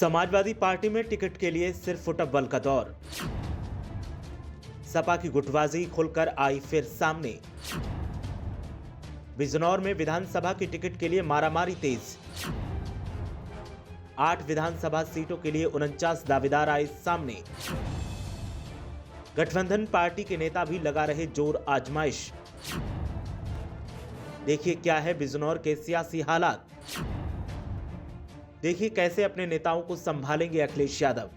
Samajwadi party में ticket के लिए सिर्फ फुटबॉल का दौर। सपा की गुटबाजी खुलकर आई फिर सामने। बिजनौर में विधानसभा की टिकट के लिए मारामारी तेज। 8 विधानसभा सीटों के लिए 49 दावेदार आए सामने। गठबंधन पार्टी के नेता भी लगा रहे जोर आजमाइश। देखिए क्या है बिजनौर के सियासी हालात। देखिए कैसे अपने नेताओं को संभालेंगे अखिलेश यादव।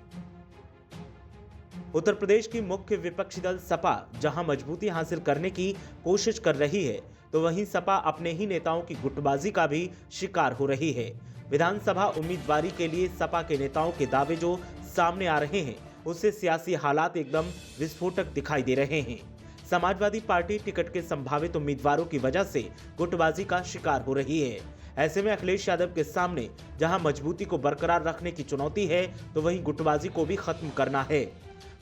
उत्तर प्रदेश की मुख्य विपक्षी दल सपा जहां मजबूती हासिल करने की कोशिश कर रही है, तो वहीं सपा अपने ही नेताओं की गुटबाजी का भी शिकार हो रही है। विधानसभा उम्मीदवारी के लिए सपा के नेताओं के दावे जो सामने आ रहे हैं, उससे सियासी हालात एकदम विस्फोटक दिखाई दे रहे हैं। समाजवादी पार्टी टिकट के संभावित उम्मीदवारों की वजह से गुटबाजी का शिकार हो रही है। ऐसे में अखिलेश यादव के सामने जहां मजबूती को बरकरार रखने की चुनौती है, तो वहीं गुटबाजी को भी खत्म करना है।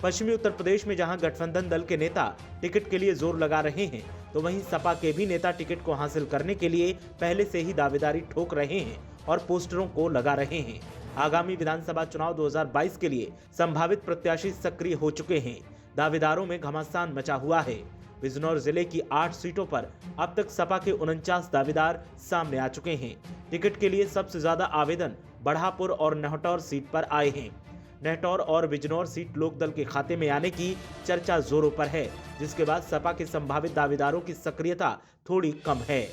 पश्चिमी उत्तर प्रदेश में जहां गठबंधन दल के नेता टिकट के लिए जोर लगा रहे हैं, तो वहीं सपा के भी नेता टिकट को हासिल करने के लिए पहले से ही दावेदारी ठोक रहे हैं और पोस्टरों को लगा रहे हैं। आगामी विधानसभा चुनाव 2022 के लिए संभावित प्रत्याशी सक्रिय हो चुके हैं। दावेदारों में घमासान मचा हुआ है। बिजनौर जिले की 8 सीटों पर अब तक सपा के 49 दावेदार सामने आ चुके हैं। टिकट के लिए सबसे ज्यादा आवेदन बढ़ापुर और नहटौर सीट पर आए हैं। नहटौर और बिजनौर सीट लोकदल के खाते में आने की चर्चा जोरों पर है, जिसके बाद सपा के संभावित दावेदारों की सक्रियता थोड़ी कम है।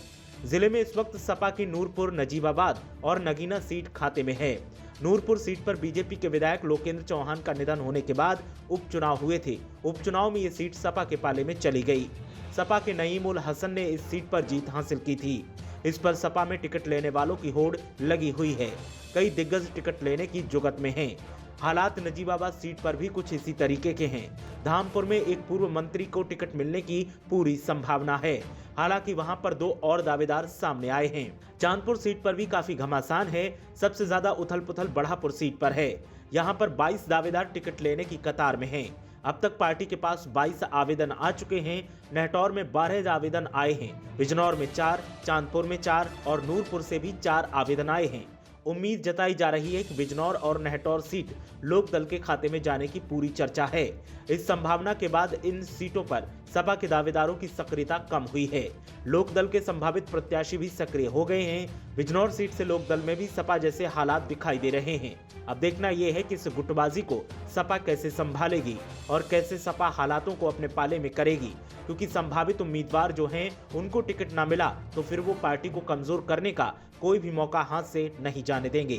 जिले में इस वक्त सपा की नूरपुर, नजीबाबाद और नगीना सीट खाते में है। नूरपुर सीट पर बीजेपी के विधायक लोकेंद्र चौहान का निधन होने के बाद उपचुनाव हुए थे। उपचुनाव में ये सीट सपा के पाले में चली गई। सपा के नईम उल हसन ने इस सीट पर जीत हासिल की थी। इस पर सपा में टिकट लेने वालों की होड़ लगी हुई है। कई दिग्गज टिकट लेने की जुगत में हैं। हालात नजीबाबाद सीट पर भी कुछ इसी तरीके के हैं। धामपुर में एक पूर्व मंत्री को टिकट मिलने की पूरी संभावना है। हालांकि वहां पर 2 और दावेदार सामने आए हैं। चांदपुर सीट पर भी काफी घमासान है। सबसे ज्यादा उथल पुथल बढ़ापुर सीट पर है। यहां पर 22 दावेदार टिकट लेने की कतार में हैं। अब तक पार्टी के पास 22 आवेदन आ चुके हैं। नहटौर में 12 आवेदन आए हैं। बिजनौर में 4, चांदपुर में 4 और नूरपुर से भी 4 आवेदन आए हैं। उम्मीद जताई जा रही है कि बिजनौर और नहटौर सीट लोकदल के खाते में जाने की पूरी चर्चा है। इस संभावना के बाद इन सीटों पर सपा के दावेदारों की सक्रियता कम हुई है। लोकदल के संभावित प्रत्याशी भी सक्रिय हो गए हैं। बिजनौर सीट से लोकदल में भी सपा जैसे हालात दिखाई दे रहे हैं। अब देखना यह है कि इस गुटबाजी को सपा कैसे संभालेगी और कैसे सपा हालातों को अपने पाले में करेगी, क्योंकि संभावित उम्मीदवार जो हैं उनको टिकट ना मिला तो फिर वो पार्टी को कमजोर करने का कोई भी मौका हाथ से नहीं जाने देंगे।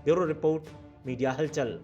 ब्यूरो रिपोर्ट, मीडिया हलचल।